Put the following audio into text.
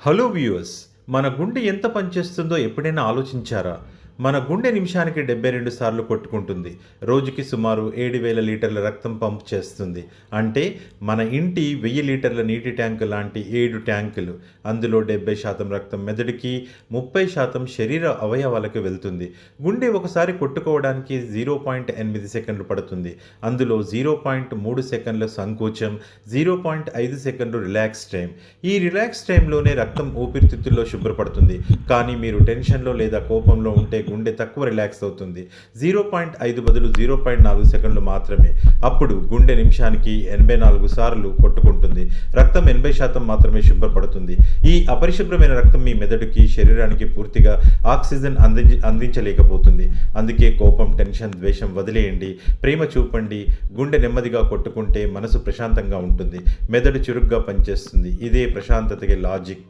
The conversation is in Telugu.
హలో వ్యూయర్స్, మన గుండె ఎంత పనిచేస్తుందో ఎప్పుడైనా ఆలోచించారా? మన గుండె నిమిషానికి 72 సార్లు కొట్టుకుంటుంది. రోజుకి సుమారు 7,000 లీటర్ల రక్తం పంప్ చేస్తుంది. అంటే మన ఇంటి 1000 లీటర్ల నీటి ట్యాంకు లాంటి 7 ట్యాంకులు. అందులో 70% రక్తం మెదడుకి, 30% శరీర అవయవాలకు వెళ్తుంది. గుండె ఒకసారి కొట్టుకోవడానికి 0.8 సెకండ్లు పడుతుంది. అందులో 0.3 సెకండ్ల సంకోచం, 0.5 సెకండ్లు రిలాక్స్ టైం. ఈ రిలాక్స్ టైంలోనే రక్తం ఊపిరితిత్తుల్లో శుభ్రపడుతుంది. కానీ మీరు టెన్షన్లో లేదా కోపంలో ఉంటే గుండె తక్కువ రిలాక్స్ అవుతుంది. 0.5 బదులు 0.4 సెకండ్లు మాత్రమే. అప్పుడు గుండె నిమిషానికి 84 సార్లు కొట్టుకుంటుంది. రక్తం 80% మాత్రమే శుభ్రపడుతుంది. ఈ అపరిశుభ్రమైన రక్తం మీ మెదడుకి, శరీరానికి పూర్తిగా ఆక్సిజన్ అందించలేకపోతుంది. అందుకే కోపం, టెన్షన్, ద్వేషం వదిలేయండి. ప్రేమ చూపండి. గుండె నెమ్మదిగా కొట్టుకుంటే మనసు ప్రశాంతంగా ఉంటుంది. మెదడు చురుగ్గా పనిచేస్తుంది. ఇదే ప్రశాంతతకి లాజిక్.